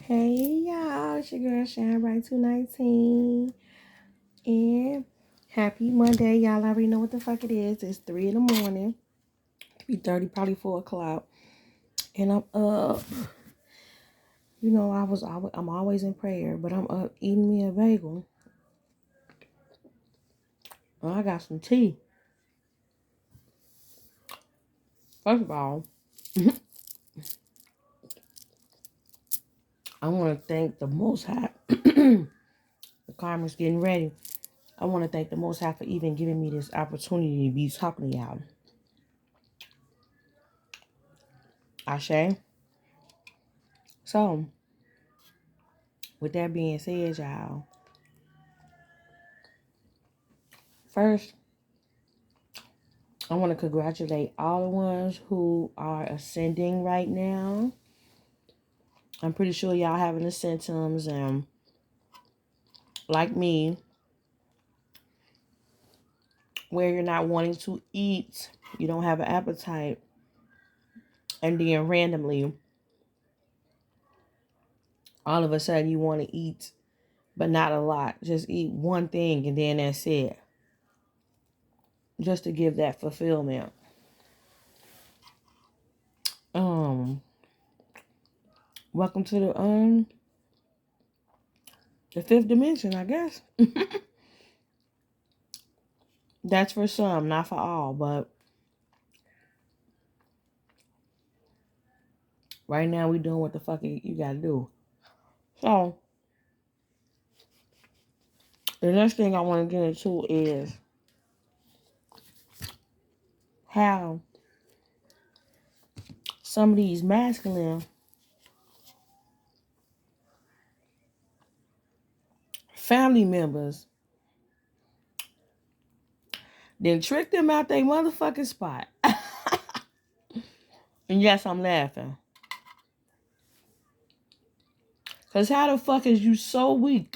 Hey y'all, it's your girl Shine Bright 219 and happy Monday. Y'all already know what the fuck it is. It's 3 in the morning, 3:30, probably 4 o'clock. And I'm up. You know, I'm always in prayer, but I'm up eating me a bagel. I got some tea. First of all, I want to thank the Most High. The karma's getting ready. I want to thank the Most High for even giving me this opportunity to be talking to y'all. Ashe. So, with that being said, y'all, first, I want to congratulate all the ones who are ascending right now. I'm pretty sure y'all having the symptoms and like me, where you're not wanting to eat, you don't have an appetite, and then randomly, all of a sudden you want to eat, but not a lot. Just eat one thing and then that's it. Just to give that fulfillment. Welcome to the fifth dimension, I guess. That's for some, not for all, but right now we doing what the fuck you gotta do. So, the next thing I want to get into is how some of these masculine family members then trick them out their motherfucking spot. And yes, I'm laughing. Because how the fuck is you so weak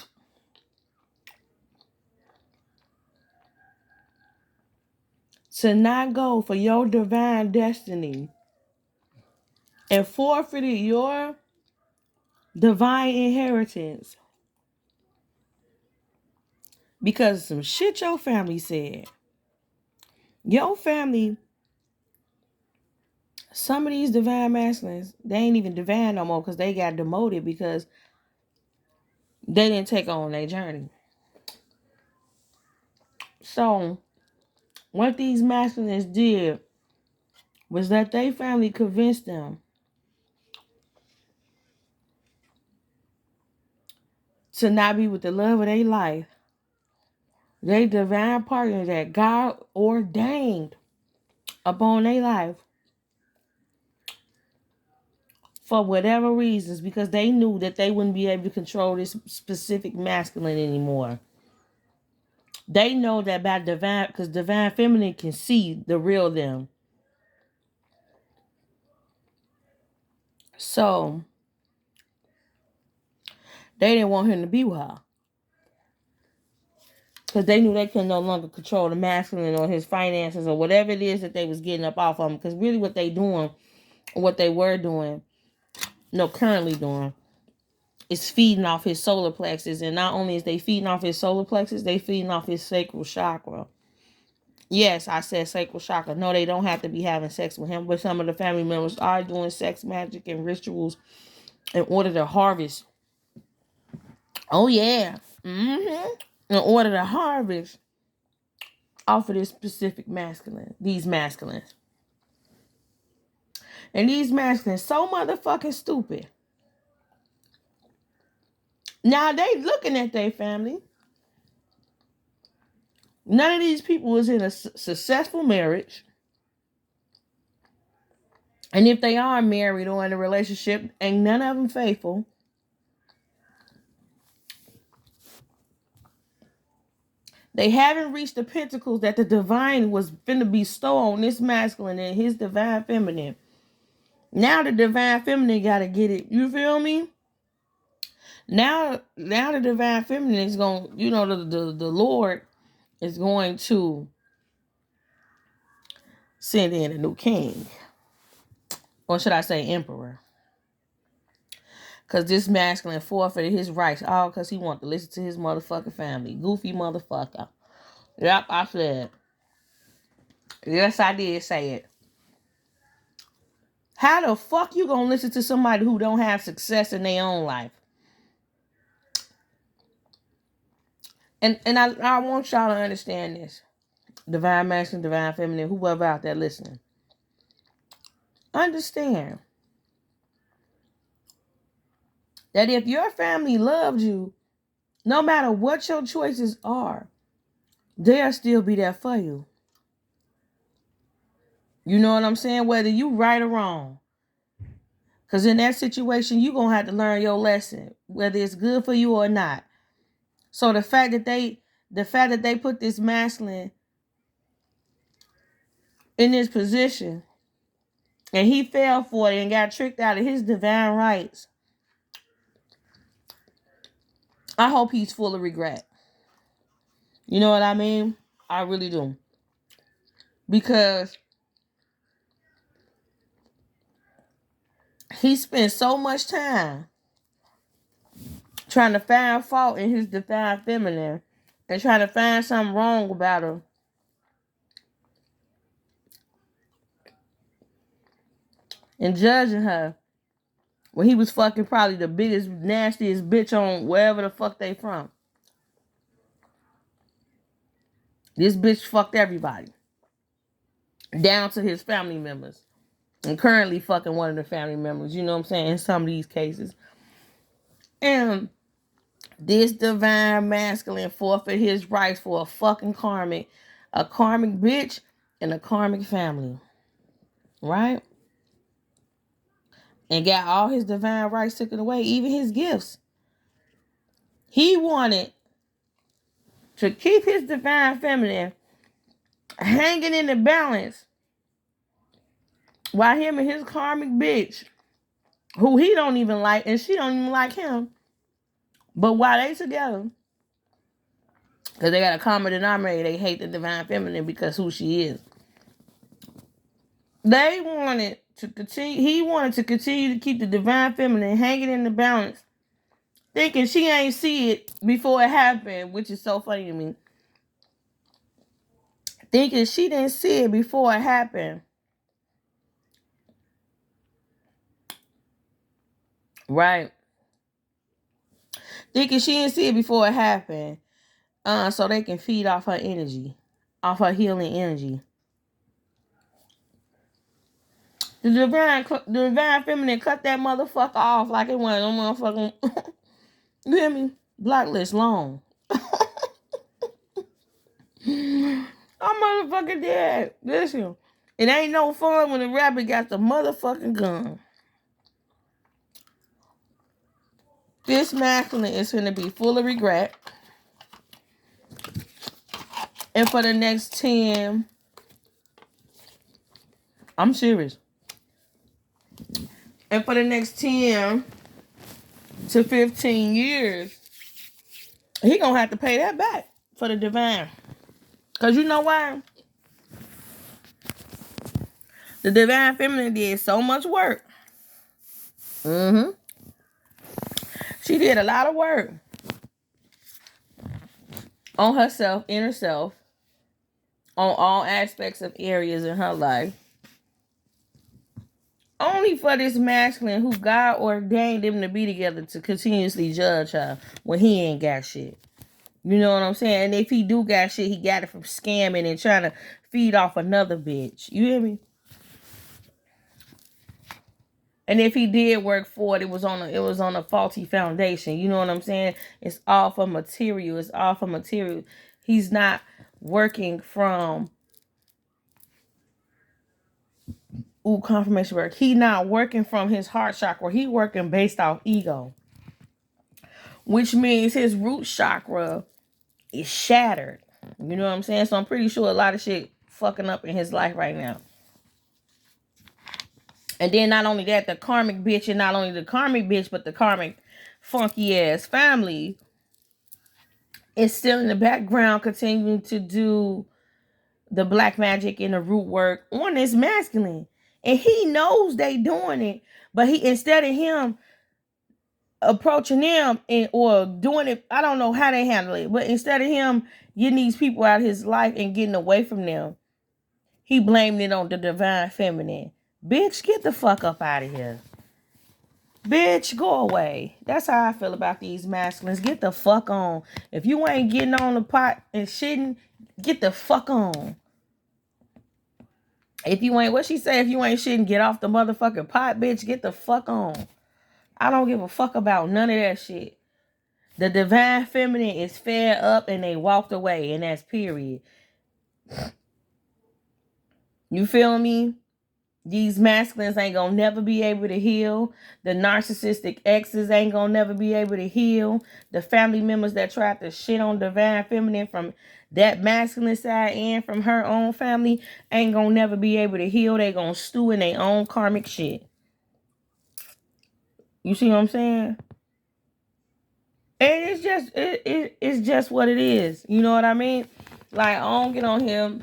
to not go for your divine destiny and forfeited your divine inheritance because of some shit your family said? Your family, some of these divine masculines, they ain't even divine no more because they got demoted because they didn't take on their journey. So, what these masculines did was that they family convinced them to not be with the love of their life, they divine partner that God ordained upon their life for whatever reasons, because they knew that they wouldn't be able to control this specific masculine anymore. They know that by divine, because divine feminine can see the real them. So they didn't want him to be with her. Because they knew they could no longer control the masculine or his finances or whatever it is that they was getting up off of him. Because really what they doing, or what they were doing, currently doing, is feeding off his solar plexus. And not only is they feeding off his solar plexus, they feeding off his sacral chakra. Yes, I said sacral chakra. No, they don't have to be having sex with him, but some of the family members are doing sex magic and rituals in order to harvest. Oh, yeah. In order to harvest off of this specific masculine, these masculines. And these masculines so motherfucking stupid. Now they looking at their family. None of these people was in a successful marriage. And if they are married or in a relationship, ain't none of them faithful. They haven't reached the pentacles that the divine was finna bestow on this masculine and his divine feminine. Now the divine feminine gotta get it. You feel me? Now the divine feminine is going, the Lord is going to send in a new king. Or should I say emperor? Because this masculine forfeited his rights. All because he wanted to listen to his motherfucking family. Goofy motherfucker. Yep, I said. Yes, I did say it. How the fuck you gonna listen to somebody who don't have success in their own life? And I want y'all to understand this. Divine masculine, divine feminine, whoever out there listening. Understand that if your family loved you, no matter what your choices are, they'll still be there for you. You know what I'm saying? Whether you right or wrong. Because in that situation, you're going to have to learn your lesson, whether it's good for you or not. So the fact that they put this masculine in this position and he fell for it and got tricked out of his divine rights, I hope he's full of regret. You know what I mean? I really do. Because he spent so much time trying to find fault in his divine feminine and trying to find something wrong about her. And judging her when he was fucking probably the biggest, nastiest bitch on wherever the fuck they from. This bitch fucked everybody. Down to his family members. And currently fucking one of the family members. You know what I'm saying? In some of these cases. And this divine masculine forfeit his rights for a fucking karmic. A karmic bitch and a karmic family. Right? And got all his divine rights taken away. Even his gifts. He wanted to keep his divine feminine hanging in the balance while him and his karmic bitch, who he don't even like and she don't even like him, but while they together, because they got a common denominator, they hate the divine feminine because who she is. They wanted to continue, he wanted to continue to keep the divine feminine hanging in the balance, thinking she ain't see it before it happened, which is so funny to me. Thinking she didn't see it before it happened. Right. Thinking she didn't see it before it happened. So they can feed off her energy. Off her healing energy. The divine feminine cut that motherfucker off like it wasn't no motherfucking you hear me? Blacklist long. I'm motherfucking dead. Listen. It ain't no fun when the rabbit got the motherfucking gun. This masculine is going to be full of regret. And for the next 10, I'm serious. And for the next 10 to 15 years, he going to have to pay that back for the divine. Because you know why? The divine feminine did so much work. She did a lot of work on herself, inner self, on all aspects of areas in her life. Only for this masculine who God ordained them to be together to continuously judge her when he ain't got shit. You know what I'm saying? And if he do got shit, he got it from scamming and trying to feed off another bitch. You hear me? And if he did work for it, it was on a faulty foundation. You know what I'm saying? It's all for material. It's all for material. He's not working from confirmation work. He not working from his heart chakra. He working based off ego. Which means his root chakra is shattered. You know what I'm saying? So I'm pretty sure a lot of shit fucking up in his life right now. And then not only that, the karmic bitch, and not only the karmic bitch, but the karmic funky ass family is still in the background continuing to do the black magic and the root work on this masculine. And he knows they doing it. But he, instead of him approaching them and or doing it. I don't know how they handle it, but instead of him getting these people out of his life and getting away from them, he blamed it on the divine feminine. Bitch, get the fuck up out of here. Bitch, go away. That's how I feel about these masculines. Get the fuck on. If you ain't getting on the pot and shitting, get the fuck on. If you ain't, what she say? If you ain't shitting, get off the motherfucking pot, bitch. Get the fuck on. I don't give a fuck about none of that shit. The divine feminine is fed up and they walked away, and that's period. You feel me? These masculines ain't gonna never be able to heal. The narcissistic exes ain't gonna never be able to heal. The family members that tried to shit on divine feminine from that masculine side and from her own family ain't gonna never be able to heal. They gonna stew in their own karmic shit. You see what I'm saying? And it's just what it is. You know what I mean? Like, I don't get on him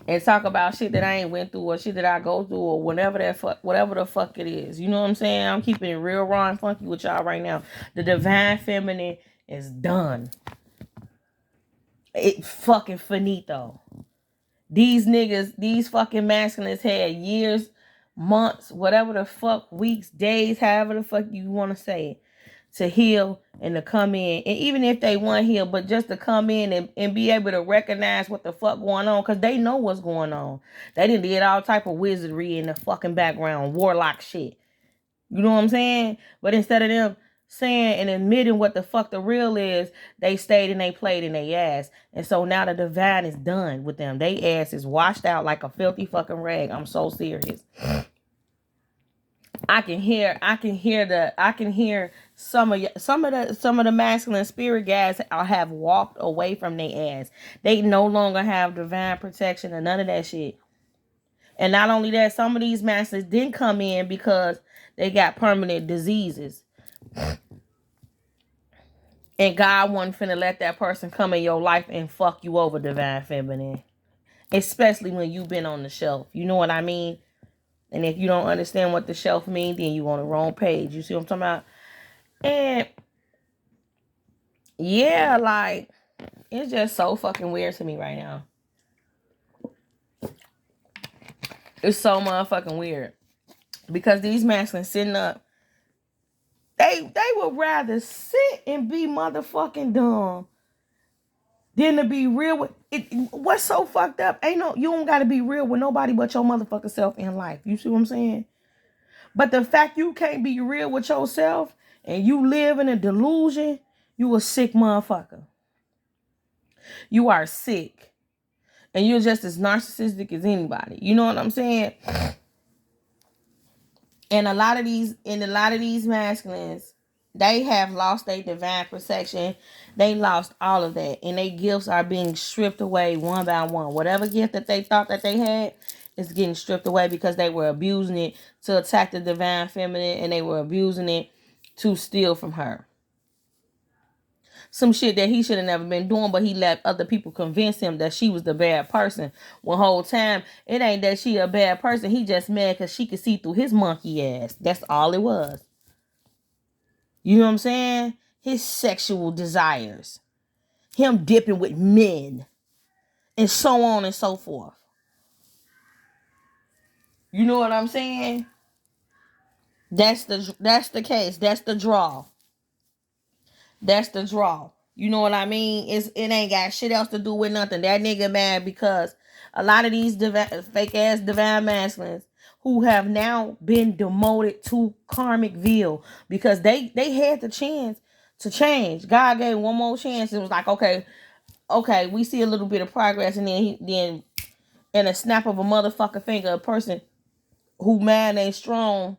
and talk about shit that I ain't went through or shit that I go through or whatever the fuck it is. You know what I'm saying? I'm keeping it real raw and funky with y'all right now. The divine feminine is done. It fucking finito. These niggas, these fucking masculines had years, months, whatever the fuck, weeks, days, however the fuck you want to say it, to heal and to come in. And even if they want heal, but just to come in and be able to recognize what the fuck going on, because they know what's going on. They done did all type of wizardry in the fucking background, warlock shit. You know what I'm saying? But instead of them saying and admitting what the fuck the real is, they stayed and they played in their ass. And so now the divine is done with them. They ass is washed out like a filthy fucking rag. I'm so serious. I can hear some of the masculine spirit guys have walked away from their ass. They no longer have divine protection or none of that shit. And not only that, some of these masters didn't come in because they got permanent diseases. And God wasn't finna let that person come in your life and fuck you over, divine feminine. Especially when you've been on the shelf. You know what I mean? And if you don't understand what the shelf means, then you on the wrong page. You see what I'm talking about? And yeah, like, it's just so fucking weird to me right now. It's so motherfucking weird. Because these masculines sitting up, they would rather sit and be motherfucking dumb than to be real with it. What's so fucked up? You don't gotta be real with nobody but your motherfucking self in life. You see what I'm saying? But the fact you can't be real with yourself and you live in a delusion, you a sick motherfucker. You are sick. And you're just as narcissistic as anybody. You know what I'm saying? And a lot of these masculines, they have lost their divine protection. They lost all of that. And their gifts are being stripped away one by one. Whatever gift that they thought that they had is getting stripped away because they were abusing it to attack the divine feminine, and they were abusing it to steal from her. Some shit that he should have never been doing, but he let other people convince him that she was the bad person. One whole time, it ain't that she a bad person. He just mad because she could see through his monkey ass. That's all it was. You know what I'm saying? His sexual desires. Him dipping with men. And so on and so forth. You know what I'm saying? That's the case. That's the draw. That's the draw. You know what I mean? It ain't got shit else to do with nothing. That nigga mad because a lot of these fake ass divine masculines who have now been demoted to karmic veil because they had the chance to change. God gave one more chance. It was like, okay, we see a little bit of progress, and then in a snap of a motherfucking finger, a person who man ain't strong,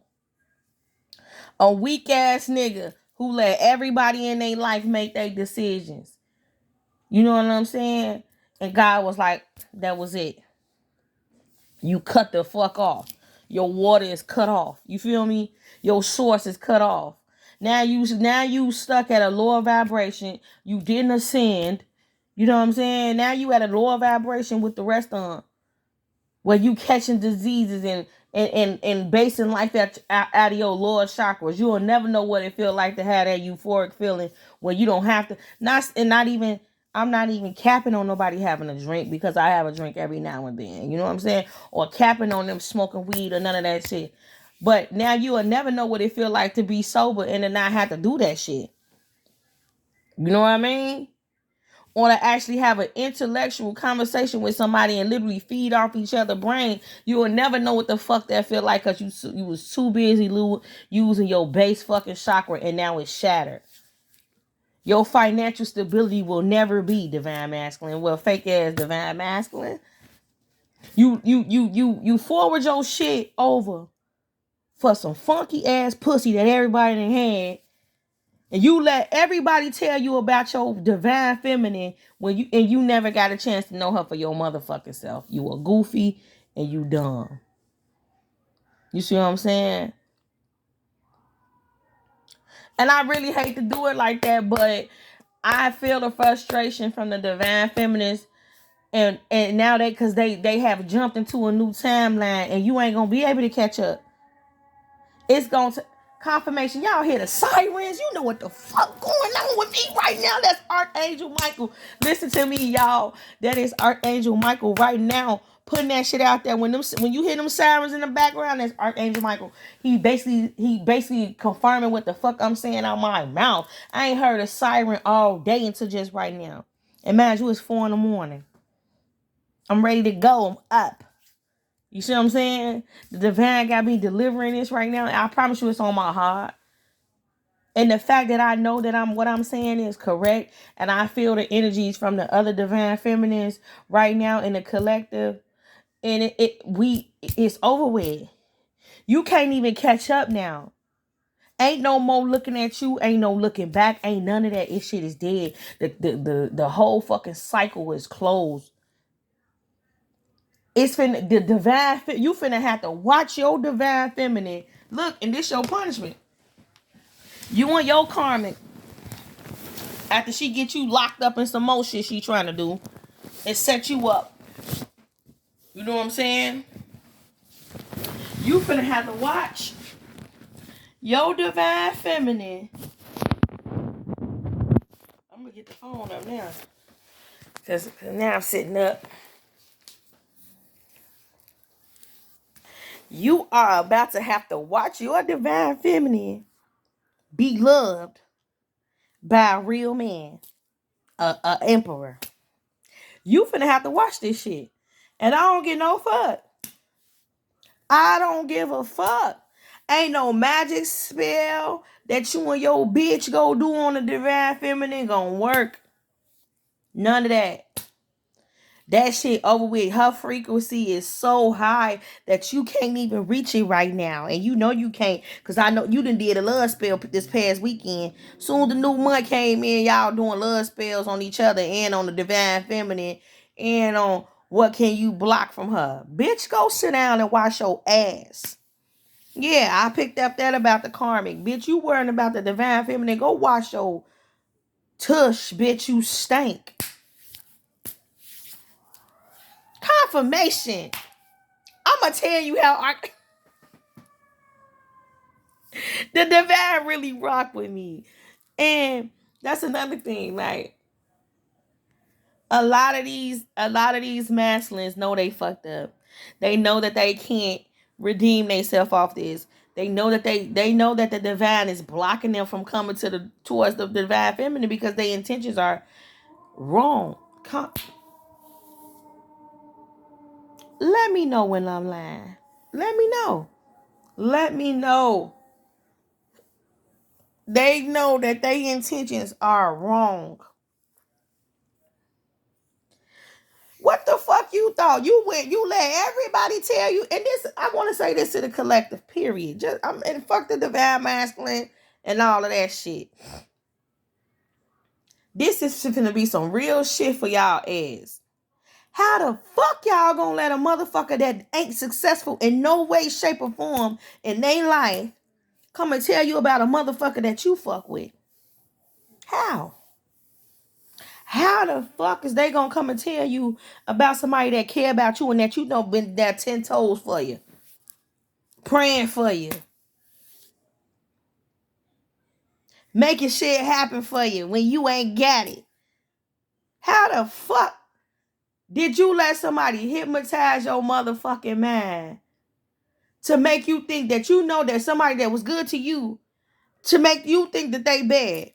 a weak ass nigga who let everybody in their life make their decisions. You know what I'm saying? And God was like, that was it. You cut the fuck off. Your water is cut off. You feel me? Your source is cut off. Now you stuck at a lower vibration. You didn't ascend. You know what I'm saying? Now you at a lower vibration with the rest of them. Where you catching diseases and basing life out of your lower chakras. You will never know what it feels like to have that euphoric feeling when you don't have to. Not even. I'm not even capping on nobody having a drink, because I have a drink every now and then. You know what I'm saying? Or capping on them smoking weed or none of that shit. But now you will never know what it feel like to be sober and to not have to do that shit. You know what I mean? Or to actually have an intellectual conversation with somebody and literally feed off each other's brain. You will never know what the fuck that feel like, because you was too busy using your base fucking chakra, and now it's shattered. Your financial stability will never be divine masculine. Well, fake ass divine masculine. You forward your shit over for some funky ass pussy that everybody done had, and you let everybody tell you about your divine feminine when you never got a chance to know her for your motherfucking self. You a goofy and you dumb. You see what I'm saying? And I really hate to do it like that, but I feel the frustration from the divine feminists, and now they have jumped into a new timeline, and you ain't gonna be able to catch up. It's going to confirmation. Y'all hear the sirens? You know what the fuck going on with me right now? That's Archangel Michael. Listen to me, y'all. That is Archangel Michael right now, putting that shit out there. When you hear them sirens in the background, that's Archangel Michael. He basically confirming what the fuck I'm saying out my mouth. I ain't heard a siren all day until just right now. And mind you, it's 4 a.m. I'm ready to go. I'm up. You see what I'm saying? The divine got me delivering this right now. I promise you it's on my heart. And the fact that I know that what I'm saying is correct, and I feel the energies from the other divine feminines right now in the collective, and it's over with. You can't even catch up now. Ain't no more looking at you. Ain't no looking back. Ain't none of that. This shit is dead. The whole fucking cycle is closed. It's finna the divine. You finna have to watch your divine feminine. Look, and this your punishment. You and your karmic, after she get you locked up in some more shit she trying to do, and set you up. You know what I'm saying? You finna have to watch your divine feminine. I'm gonna get the phone up now, cause now I'm sitting up. You are about to have to watch your divine feminine be loved by a real man, a emperor. You finna have to watch this shit. And I don't get no fuck. I don't give a fuck. Ain't no magic spell that you and your bitch go do on the divine feminine gonna work. None of that. That shit over with. Her frequency is so high that you can't even reach it right now. And you know you can't, because I know you done did a love spell this past weekend. Soon the new month came in, y'all doing love spells on each other and on the divine feminine and on what can you block from her. Bitch, go sit down and wash your ass. Yeah, I picked up that about the karmic. Bitch, you worrying about the divine feminine. Go wash your tush, bitch, you stink. Confirmation. I'm going to tell you how the divine really rock with me. And that's another thing. Like, a lot of these masculines know they fucked up. They know that they can't redeem themselves off this. They know that they know that the divine is blocking them from coming towards the divine feminine because their intentions are wrong. Let me know when I'm lying. Let me know. Let me know. They know that their intentions are wrong. What the fuck you thought? You let everybody tell you, and this, I want to say this to the collective, period. And fuck the divine masculine and all of that shit. This is gonna be some real shit for y'all ass. How the fuck y'all gonna let a motherfucker that ain't successful in no way, shape, or form in their life come and tell you about a motherfucker that you fuck with? How? How the fuck is they gonna come and tell you about somebody that care about you and that you know been there 10 toes for you? praying for you, making shit happen for you when you ain't got it. How the fuck did you let somebody hypnotize your motherfucking mind to make you think that you know that somebody that was good to you, to make you think that they bad?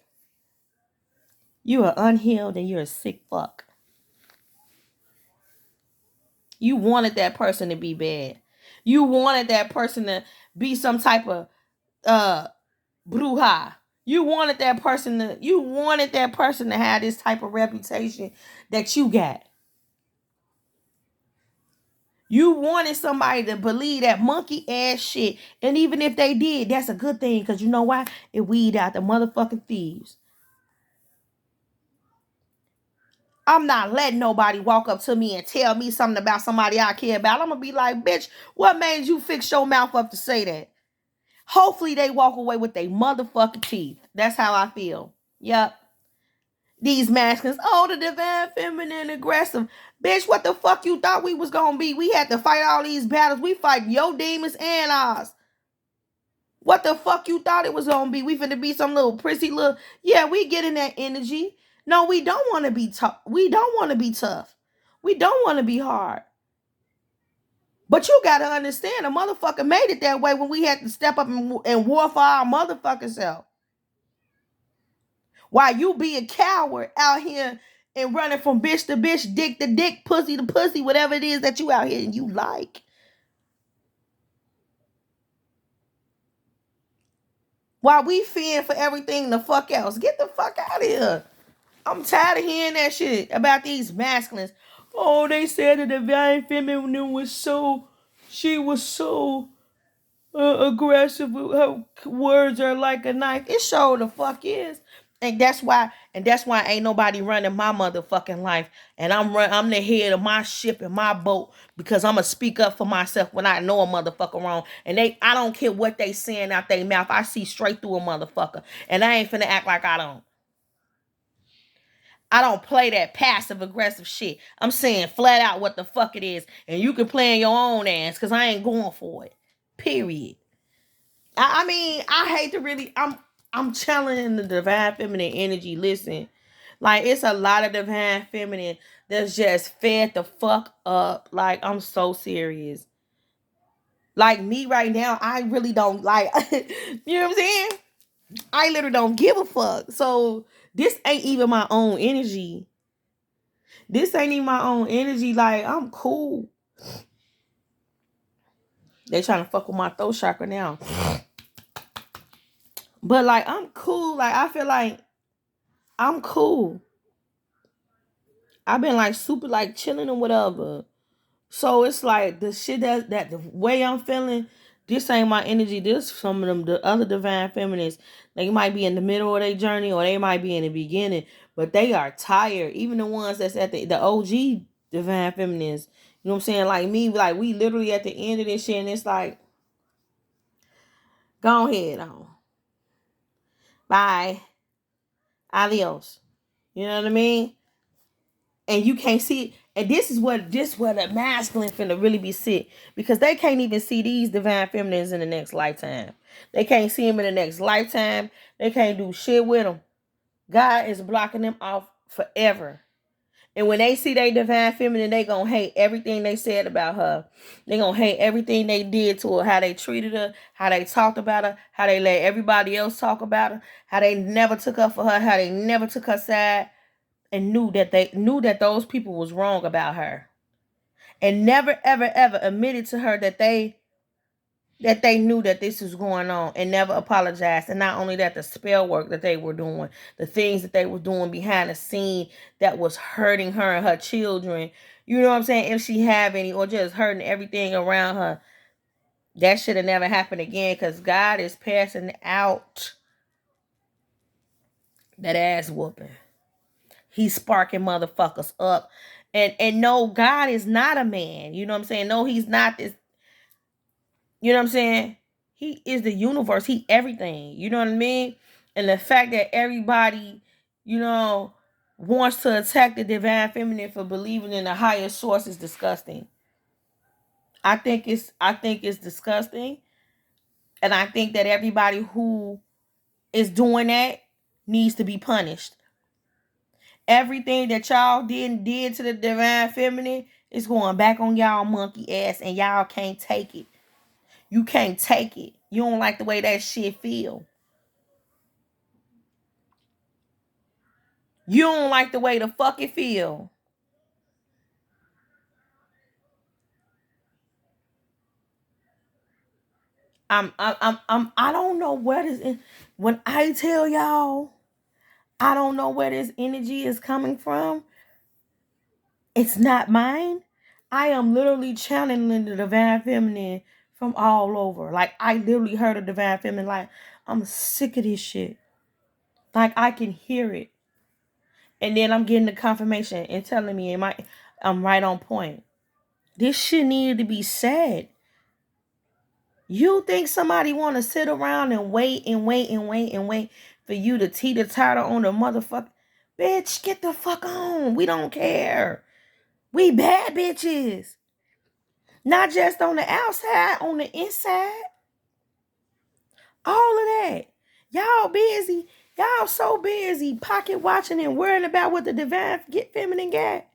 You are unhealed and you're a sick fuck. You wanted that person to be bad. You wanted that person to be some type of bruja. You wanted that person to have this type of reputation that you got. You wanted somebody to believe that monkey ass shit. And even if they did, that's a good thing. Because you know why? It weed out the motherfucking thieves. I'm not letting nobody walk up to me and tell me something about somebody I care about. I'm going to be like, bitch, what made you fix your mouth up to say that? Hopefully they walk away with their motherfucking teeth. That's how I feel. Yep. These masculines, oh, the divine feminine aggressive. Bitch, what the fuck you thought we was gonna be? We had to fight all these battles. We fight your demons and ours. What the fuck you thought it was gonna be? We finna be some little prissy little... Yeah, we getting that energy. No, we don't want to be tough. We don't want to be tough. We don't want to be hard. But you gotta understand, a motherfucker made it that way when we had to step up and war for our motherfucking self. While you be a coward out here and running from bitch to bitch, dick to dick, pussy to pussy, whatever it is that you out here and you like. While we fearing for everything the fuck else. Get the fuck out of here. I'm tired of hearing that shit about these masculines. Oh, they said that the divine feminine was so... She was so... aggressive. Her words are like a knife. It sure the fuck is. And that's why ain't nobody running my motherfucking life. And I'm the head of my ship and my boat because I'm gonna speak up for myself when I know a motherfucker wrong. And I don't care what they saying out their mouth. I see straight through a motherfucker. And I ain't finna act like I don't. I don't play that passive aggressive shit. I'm saying flat out what the fuck it is. And you can play in your own ass because I ain't going for it. Period. I mean, I hate to really... I'm challenging the divine feminine energy. Listen, like, it's a lot of divine feminine that's just fed the fuck up. Like, I'm so serious. Like, me right now, I really don't like... You know what I'm saying? I literally don't give a fuck. So, this ain't even my own energy. This ain't even my own energy. Like, I'm cool. They trying to fuck with my throat chakra now. But, like, I'm cool. Like, I feel like I'm cool. I've been, like, super, like, chilling or whatever. So, it's like the shit that the way I'm feeling, this ain't my energy. This some of them, the other divine feminists, they might be in the middle of their journey or they might be in the beginning, but they are tired. Even the ones that's at the OG divine feminists, you know what I'm saying? Like me, like, we literally at the end of this shit and it's like, go ahead on. Bye. Adios. You know what I mean? And you can't see it. And this is where the masculine finna really be sick. Because they can't even see these divine feminines in the next lifetime. They can't see them in the next lifetime. They can't do shit with them. God is blocking them off forever. And when they see they divine feminine, they gonna hate everything they said about her. They gonna hate everything they did to her. How they treated her. How they talked about her. How they let everybody else talk about her. How they never took up for her. How they never took her side. And knew that those people was wrong about her, and never ever ever admitted to her that they knew that this was going on, and never apologized. And not only that, the spell work that they were doing, the things that they were doing behind the scene that was hurting her and her children, you know what I'm saying, if she have any, or just hurting everything around her, that should have never happened again, because God is passing out that ass whooping. He's sparking motherfuckers up. And no, God is not a man. You know what I'm saying? No, he's not this. You know what I'm saying? He is the universe. He everything. You know what I mean? And the fact that everybody, you know, wants to attack the divine feminine for believing in the higher source is disgusting. I think it's disgusting. And I think that everybody who is doing that needs to be punished. Everything that y'all did to the divine feminine is going back on y'all monkey ass, and y'all can't take it. You can't take it. You don't like the way that shit feel. You don't like the way the fuck it feel. I don't know where this. When I tell y'all, I don't know where this energy is coming from. It's not mine. I am literally channeling the divine feminine from all over. Like, I literally heard a divine feminine. Like, I'm sick of this shit. Like, I can hear it, and then I'm getting the confirmation and telling me, I'm right on point. This shit needed to be said. You think somebody want to sit around and wait and wait and wait and wait for you to teeter-totter on the motherfucker? Bitch, get the fuck on. We don't care. We bad bitches. Not just on the outside, on the inside. All of that. Y'all busy. Y'all so busy pocket watching and worrying about what the divine feminine got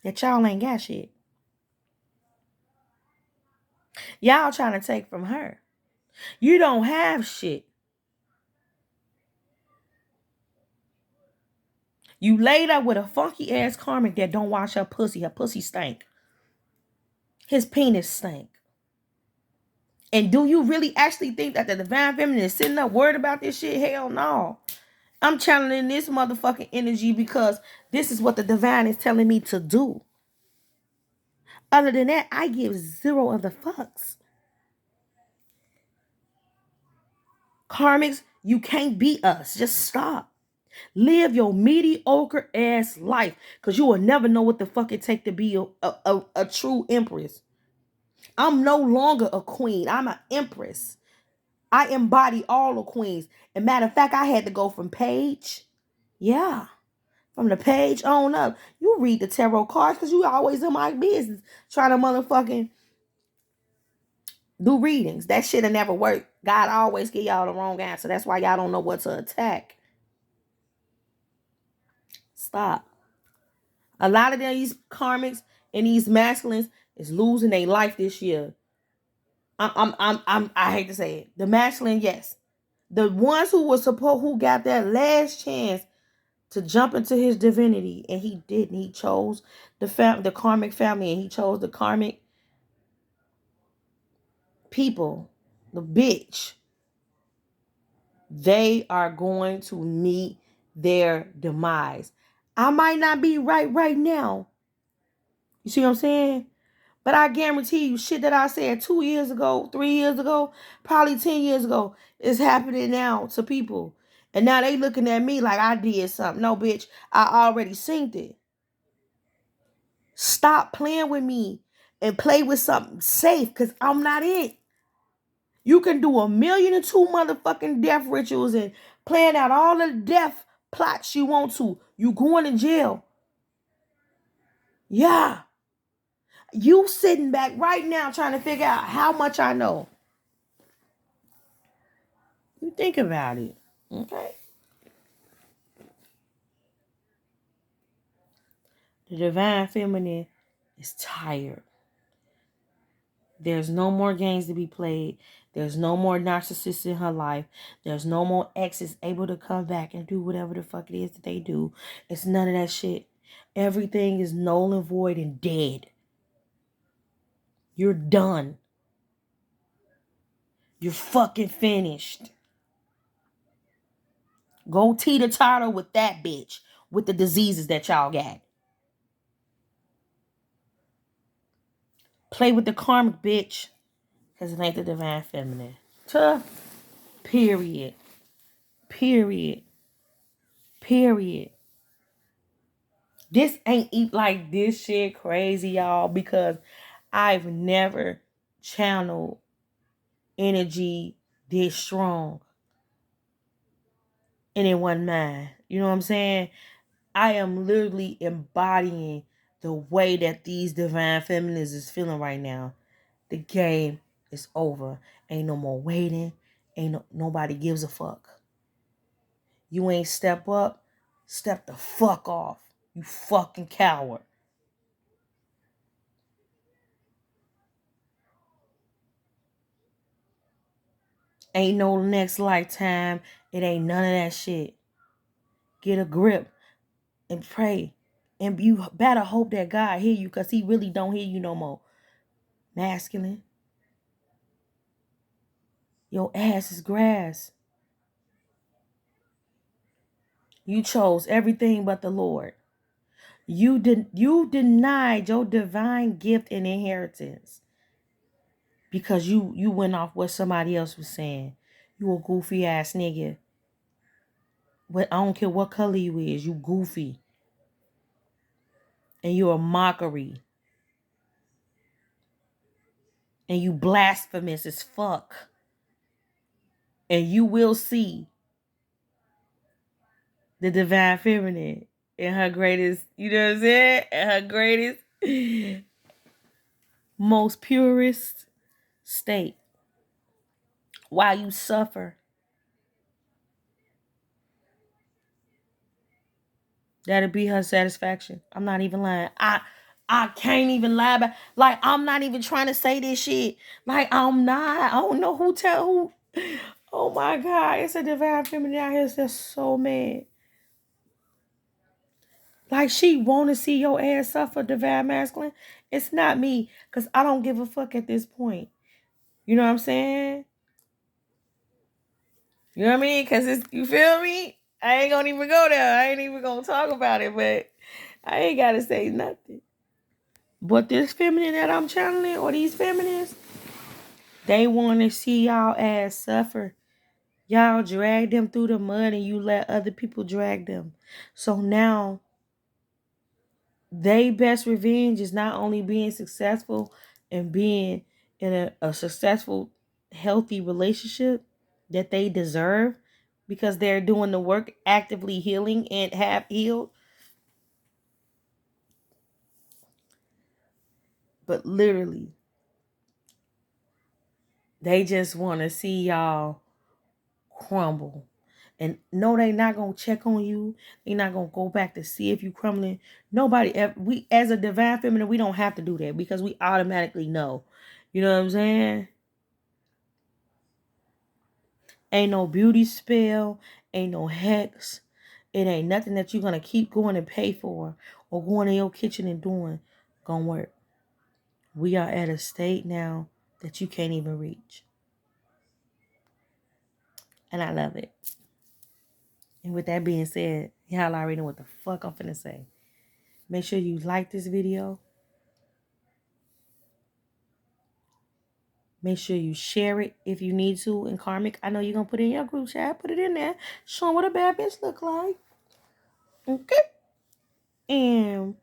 that y'all ain't got shit. Y'all trying to take from her. You don't have shit. You laid up with a funky ass karmic that don't wash her pussy. Her pussy stank. His penis stank. And do you really actually think that the divine feminine is sitting up worried about this shit? Hell no. I'm channeling this motherfucking energy because this is what the divine is telling me to do. Other than that, I give zero of the fucks. Karmics, you can't beat us. Just stop. Live your mediocre ass life, because you will never know what the fuck it take to be a true empress. I'm no longer a queen. I'm an empress. I embody all the queens. And matter of fact, I had to go from page. Yeah. From the page on up. You read the tarot cards because you always in my business trying to motherfucking do readings. That shit'll never work. God always give y'all the wrong answer. That's why y'all don't know what to attack. Stop. A lot of these karmics and these masculines is losing their life this year. I hate to say it. The masculine, yes. The ones who got that last chance to jump into his divinity, and he didn't. He chose the karmic family, and he chose the karmic people, the bitch. They are going to meet their demise. I might not be right now. You see what I'm saying? But I guarantee you, shit that I said 2 years ago, 3 years ago, probably 10 years ago, is happening now to people. And now they looking at me like I did something. No, bitch, I already synced it. Stop playing with me and play with something safe, because I'm not it. You can do 1,000,002 motherfucking death rituals and plan out all the death plots you want to. You going to jail. Yeah. You sitting back right now trying to figure out how much I know. You think about it. Okay. The divine feminine is tired. There's no more games to be played. There's no more narcissists in her life. There's no more exes able to come back and do whatever the fuck it is that they do. It's none of that shit. Everything is null and void and dead. You're done. You're fucking finished. Go teeter-totter with that bitch. With the diseases that y'all got. Play with the karmic bitch. Because it ain't the divine feminine. Tough. Period. Period. Period. This ain't like this shit crazy, y'all, because I've never channeled energy this strong. And it wasn't mine. You know what I'm saying? I am literally embodying the way that these divine feminists is feeling right now. The game It's over. Ain't no more waiting. Nobody gives a fuck. You ain't step up, step the fuck off. You fucking coward. Ain't no next lifetime. It ain't none of that shit. Get a grip and pray. And you better hope that God hear you, because he really don't hear you no more. Masculine. Your ass is grass. You chose everything but the Lord. You denied your divine gift and inheritance because you went off what somebody else was saying. You a goofy ass nigga. But I don't care what color you is. You goofy. And you're a mockery. And you blasphemous as fuck. And you will see the divine feminine in her greatest, you know what I'm saying? In her greatest, most purest state. While you suffer. That'll be her satisfaction. I'm not even lying. I can't even lie about, like, I'm not even trying to say this shit. Like, I'm not. I don't know who tell who. Oh my God. It's a divine feminine out here that's so mad. Like, she want to see your ass suffer, divine masculine. It's not me, because I don't give a fuck at this point. You know what I'm saying? You know what I mean? Because it's, you feel me? I ain't gonna even go there. I ain't even gonna talk about it, but I ain't gotta say nothing. But this feminine that I'm channeling, or these feminists, they want to see y'all ass suffer. Y'all drag them through the mud and you let other people drag them. So now, they best revenge is not only being successful and being in a successful, healthy relationship that they deserve because they're doing the work, actively healing and have healed. But literally, they just want to see y'all crumble. And no, they not gonna check on you. They not gonna go back to see if you crumbling. Nobody ever, we as a divine feminine, we don't have to do that because we automatically know. You know what I'm saying? Ain't no beauty spell, ain't no hex. It ain't nothing that you're gonna keep going and pay for or going in your kitchen and doing gonna work. We are at a state now that you can't even reach. And I love it. And with that being said, y'all already know what the fuck I'm finna say. Make sure you like this video. Make sure you share it if you need to. And Karmic, I know you're going to put it in your group chat. Put it in there. Show them what a bad bitch look like. Okay? And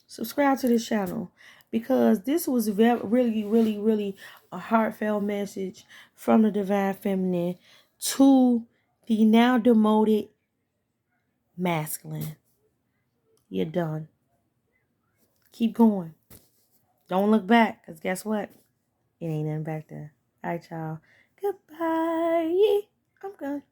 subscribe to this channel. Because this was really a heartfelt message from the Divine Feminine to the now demoted masculine. You're done. Keep going. Don't look back. Because guess what? It ain't nothing back there. All right, y'all. Goodbye. I'm gone.